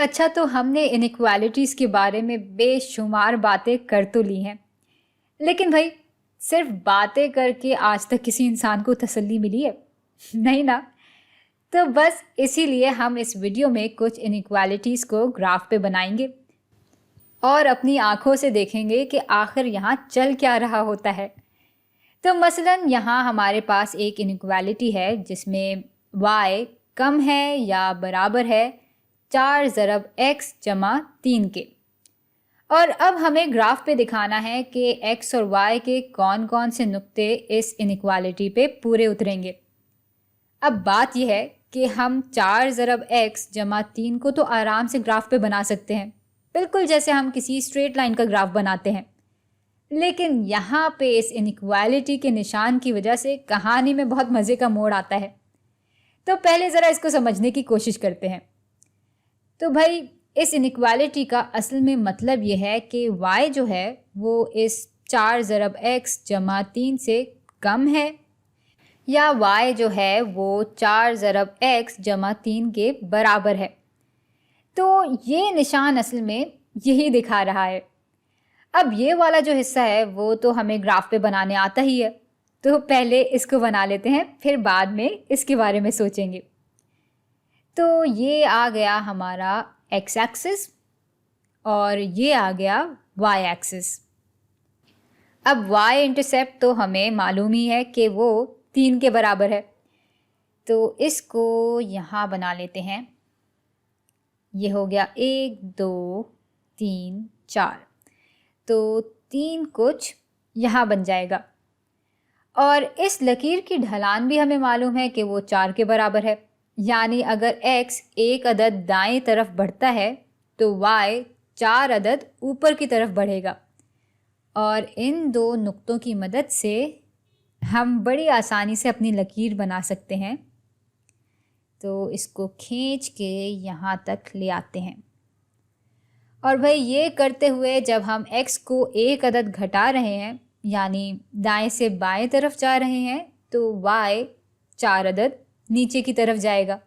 अच्छा, तो हमने इनइक्वालिटीज़ के बारे में बेशुमार बातें कर तो ली हैं, लेकिन भाई सिर्फ बातें करके आज तक किसी इंसान को तसल्ली मिली है? नहीं ना। तो बस इसीलिए हम इस वीडियो में कुछ इनइक्वालिटीज़ को ग्राफ पे बनाएंगे और अपनी आंखों से देखेंगे कि आखिर यहाँ चल क्या रहा होता है। तो मसलन यहाँ हमारे पास एक इनइक्वालिटी है जिसमें y कम है या बराबर है 4 ज़रब x जमा 3 के। और अब हमें ग्राफ पे दिखाना है कि x और y के कौन कौन से नुक्ते इस इनइक्वालिटी पे पूरे उतरेंगे। अब बात यह है कि हम 4 ज़रब x जमा 3 को तो आराम से ग्राफ पे बना सकते हैं, बिल्कुल जैसे हम किसी स्ट्रेट लाइन का ग्राफ बनाते हैं। लेकिन यहाँ पे इस इनइक्वालिटी के निशान की वजह से कहानी में बहुत मज़े का मोड़ आता है। तो पहले ज़रा इसको समझने की कोशिश करते हैं। तो भाई इस इनइक्वालिटी का असल में मतलब ये है कि y जो है वो इस 4 ज़रब x जमा 3 से कम है, या y जो है वो 4 ज़रब x जमा 3 के बराबर है। तो ये निशान असल में यही दिखा रहा है। अब ये वाला जो हिस्सा है वो तो हमें ग्राफ पे बनाने आता ही है, तो पहले इसको बना लेते हैं, फिर बाद में इसके बारे में सोचेंगे। तो ये आ गया हमारा x एक्सिस और ये आ गया y एक्सिस। अब y इंटरसेप्ट तो हमें मालूम ही है कि वो 3 के बराबर है, तो इसको यहाँ बना लेते हैं। ये हो गया 1 2 3 4, तो 3 कुछ यहाँ बन जाएगा। और इस लकीर की ढलान भी हमें मालूम है कि वो 4 के बराबर है, यानी अगर x एक अदद दाएं तरफ बढ़ता है तो y 4 अदद ऊपर की तरफ बढ़ेगा। और इन दो नुक्तों की मदद से हम बड़ी आसानी से अपनी लकीर बना सकते हैं। तो इसको खींच के यहाँ तक ले आते हैं। और भाई ये करते हुए जब हम x को एक अदद घटा रहे हैं, यानी दाएं से बाएं तरफ जा रहे हैं, तो y 4 अदद नीचे की तरफ जाएगा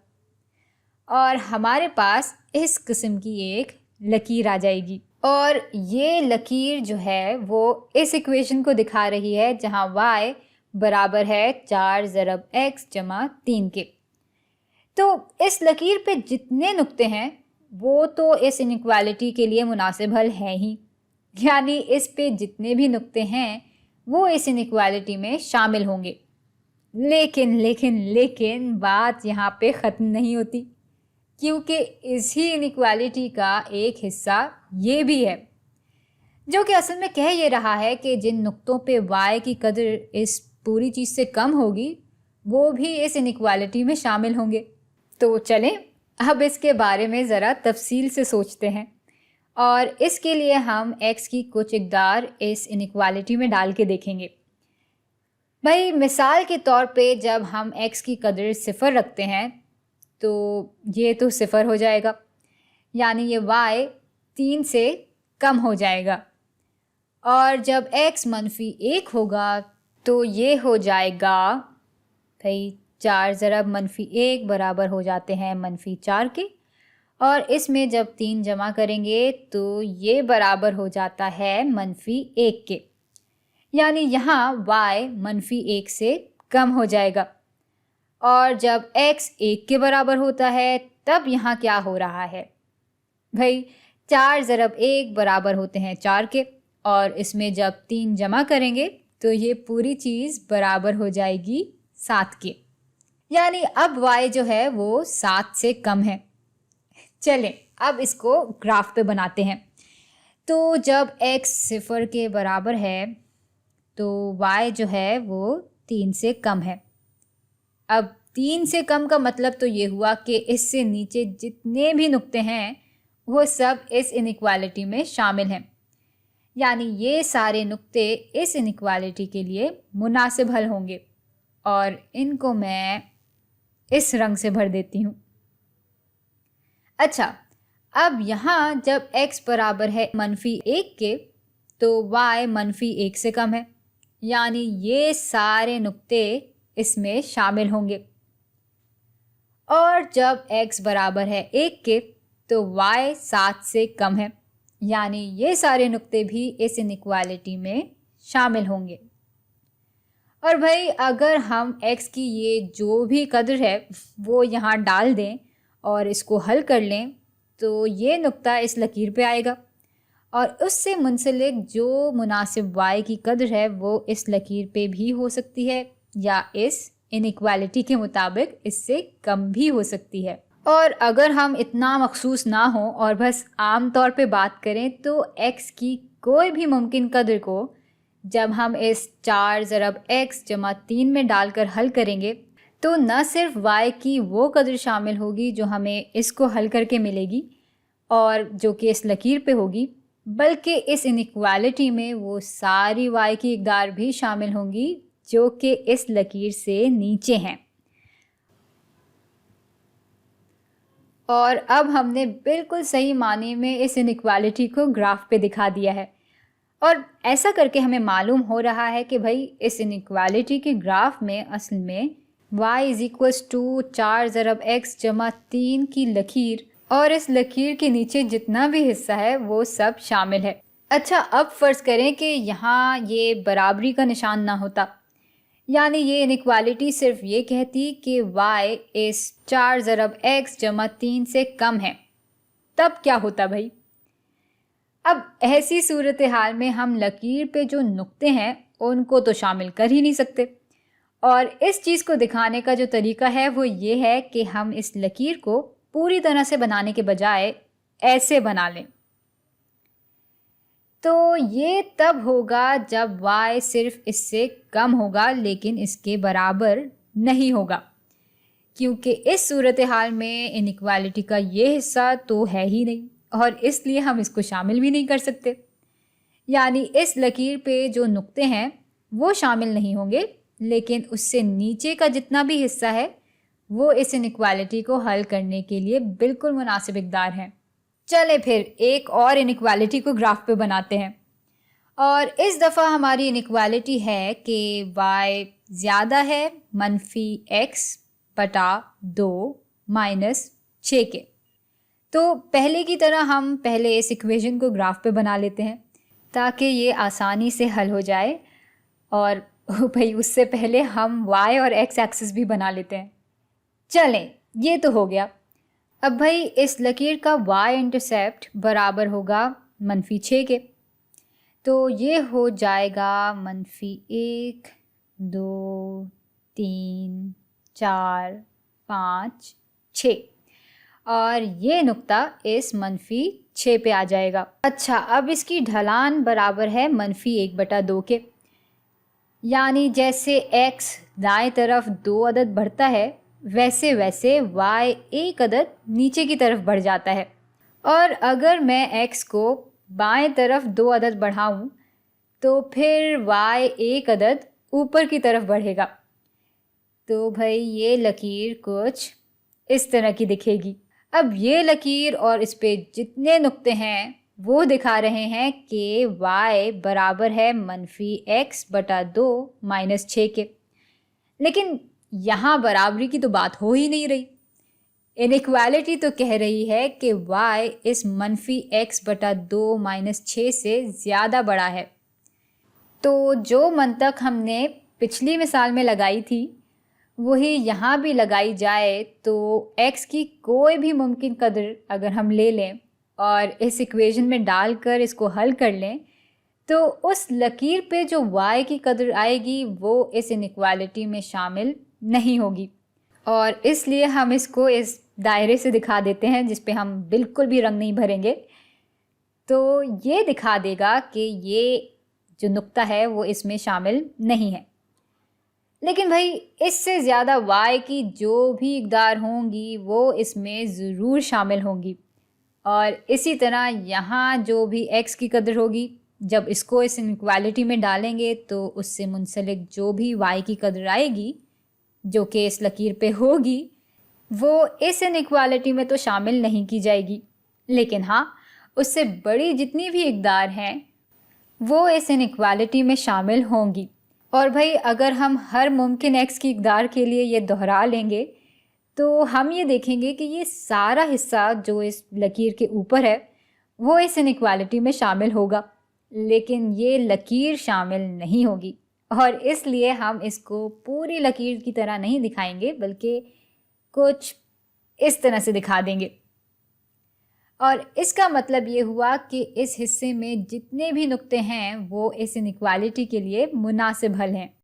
और हमारे पास इस किस्म की एक लकीर आ जाएगी। और ये लकीर जो है वो इस इक्वेशन को दिखा रही है जहां y बराबर है 4 ज़रब x जमा 3 के। तो इस लकीर पे जितने नुक्ते हैं वो तो इस इनइक्वालिटी के लिए मुनासिब हल है ही, यानी इस पे जितने भी नुक्ते हैं वो इस इनइक्वालिटी में शामिल होंगे। लेकिन बात यहाँ पे ख़त्म नहीं होती, क्योंकि इसी इनइक्वालिटी का एक हिस्सा ये भी है जो कि असल में कह ये रहा है कि जिन नुक्तों पे y की कदर इस पूरी चीज़ से कम होगी वो भी इस इनइक्वालिटी में शामिल होंगे। तो चलें अब इसके बारे में ज़रा तफसील से सोचते हैं, और इसके लिए हम x की कुछ इकदार इस इनइक्वालिटी में डाल के देखेंगे। भाई मिसाल के तौर पे जब हम x की कदर 0 रखते हैं तो ये तो 0 हो जाएगा, यानी ये y 3 से कम हो जाएगा। और जब x -1 होगा तो ये हो जाएगा भाई 4 ज़रब -1 बराबर हो जाते हैं -4 के, और इसमें जब 3 जमा करेंगे तो ये बराबर हो जाता है -1 के, यानी यहाँ y -1 से कम हो जाएगा। और जब x 1 के बराबर होता है तब यहाँ क्या हो रहा है भाई, 4 ज़रब 1 बराबर होते हैं 4 के, और इसमें जब 3 जमा करेंगे तो ये पूरी चीज़ बराबर हो जाएगी 7 के, यानी अब y जो है वो 7 से कम है। चलें अब इसको ग्राफ पे बनाते हैं। तो जब x 0 के बराबर है तो y जो है वो 3 से कम है। अब 3 से कम का मतलब तो ये हुआ कि इससे नीचे जितने भी नुक्ते हैं वो सब इस इनइक्वालिटी में शामिल हैं, यानी ये सारे नुक्ते इस इनइक्वालिटी के लिए मुनासिब हल होंगे। और इनको मैं इस रंग से भर देती हूँ। अच्छा, अब यहाँ जब x बराबर है -1 के तो y -1 से कम है, यानी ये सारे नुक्ते इसमें शामिल होंगे। और जब x बराबर है 1 के तो y 7 से कम है, यानी ये सारे नुक्ते भी इस इनइक्वालिटी में शामिल होंगे। और भाई अगर हम x की ये जो भी कदर है वो यहाँ डाल दें और इसको हल कर लें तो ये नुक्ता इस लकीर पे आएगा और उससे मुंसलिक जो मुनासिब y की कदर है वो इस लकीर पे भी हो सकती है या इस इनइक्वालिटी के मुताबिक इससे कम भी हो सकती है। और अगर हम इतना मखसूस ना हो और बस आम तौर पे बात करें तो x की कोई भी मुमकिन कदर को जब हम इस 4 ज़रब x जमा 3 में डालकर हल करेंगे तो न सिर्फ y की वो कदर शामिल होगी जो हमें इसको हल करके मिलेगी और जो कि इस लकीर पे होगी, बल्कि इस इनइक्वालिटी में वो सारी y की इकदार भी शामिल होंगी जो कि इस लकीर से नीचे हैं। और अब हमने बिल्कुल सही माने में इस इनइक्वालिटी को ग्राफ पे दिखा दिया है और ऐसा करके हमें मालूम हो रहा है कि भाई इस इनइक्वालिटी के ग्राफ में असल में y इज़ इक्वल्स टू 4 ज़रब x जमा 3 की लकीर और इस लकीर के नीचे जितना भी हिस्सा है वो सब शामिल है। अच्छा, अब फ़र्ज़ करें कि यहाँ ये बराबरी का निशान ना होता, यानी ये इनइक्वालिटी सिर्फ ये कहती कि y इस 4 ज़रब x जमा 3 से कम है, तब क्या होता भाई? अब ऐसी सूरत हाल में हम लकीर पे जो नुक्ते हैं उनको तो शामिल कर ही नहीं सकते और इस चीज़ को दिखाने का जो तरीका है वो ये है कि हम इस लकीर को पूरी तरह से बनाने के बजाय ऐसे बना लें। तो ये तब होगा जब y सिर्फ इससे कम होगा लेकिन इसके बराबर नहीं होगा, क्योंकि इस सूरत हाल में इनइक्वालिटी का ये हिस्सा तो है ही नहीं और इसलिए हम इसको शामिल भी नहीं कर सकते। यानी इस लकीर पे जो नुक्ते हैं वो शामिल नहीं होंगे लेकिन उससे नीचे का जितना भी हिस्सा है वो इस इनइक्वालिटी को हल करने के लिए बिल्कुल मुनासिब इकदार हैं। चले फिर एक और इनइक्वालिटी को ग्राफ पे बनाते हैं और इस दफ़ा हमारी इनइक्वालिटी है कि y ज़्यादा है -x बटा 2 माइनस 6 के। तो पहले की तरह हम पहले इस इक्वेशन को ग्राफ पे बना लेते हैं ताकि ये आसानी से हल हो जाए और भाई उससे पहले हम y और x एक्सिस भी बना लेते हैं। चलें, ये तो हो गया। अब भाई इस लकीर का y इंटरसेप्ट बराबर होगा -6 के, तो ये हो जाएगा -1 2 3 4 5 6 और ये नुक्ता इस -6 पे आ जाएगा। अच्छा, अब इसकी ढलान बराबर है -1 बटा 2 के, यानी जैसे x दाएं तरफ 2 अदद बढ़ता है वैसे वैसे y एक अदद नीचे की तरफ बढ़ जाता है और अगर मैं x को बाएं तरफ 2 अदद बढ़ाऊं तो फिर y एक अदद ऊपर की तरफ बढ़ेगा। तो भाई ये लकीर कुछ इस तरह की दिखेगी। अब ये लकीर और इस पे जितने नुक्ते हैं वो दिखा रहे हैं कि y बराबर है -x बटा 2 माइनस 6 के, लेकिन यहाँ बराबरी की तो बात हो ही नहीं रही। इनइक्वालिटी तो कह रही है कि y इस -x बटा 2 माइनस 6 से ज़्यादा बड़ा है। तो जो मंतक हमने पिछली मिसाल में लगाई थी वही यहाँ भी लगाई जाए तो x की कोई भी मुमकिन कदर अगर हम ले लें और इस इक्वेशन में डालकर इसको हल कर लें तो उस लकीर पे जो y की कदर आएगी वो इस इनइक्वालिटी में शामिल नहीं होगी और इसलिए हम इसको इस दायरे से दिखा देते हैं जिस पे हम बिल्कुल भी रंग नहीं भरेंगे। तो ये दिखा देगा कि ये जो नुक्ता है वो इसमें शामिल नहीं है। लेकिन भाई इससे ज़्यादा y की जो भी इकदार होंगी वो इसमें ज़रूर शामिल होंगी और इसी तरह यहाँ जो भी x की कदर होगी जब इसको इस इनइक्वालिटी में डालेंगे तो उससे मुंसलिक जो भी y की कदर आएगी जो कि इस लकीर पे होगी वो इस इनइक्वालिटी में तो शामिल नहीं की जाएगी, लेकिन हाँ उससे बड़ी जितनी भी इकदार हैं वो इस इनइक्वालिटी में शामिल होंगी। और भाई अगर हम हर मुमकिन x की इकदार के लिए ये दोहरा लेंगे तो हम ये देखेंगे कि ये सारा हिस्सा जो इस लकीर के ऊपर है वो इस इनइक्वालिटी में शामिल होगा, लेकिन ये लकीर शामिल नहीं होगी। और इसलिए हम इसको पूरी लकीर की तरह नहीं दिखाएंगे, बल्कि कुछ इस तरह से दिखा देंगे। और इसका मतलब ये हुआ कि इस हिस्से में जितने भी नुक्ते हैं वो इस इनइक्वालिटी के लिए मुनासिब हल हैं।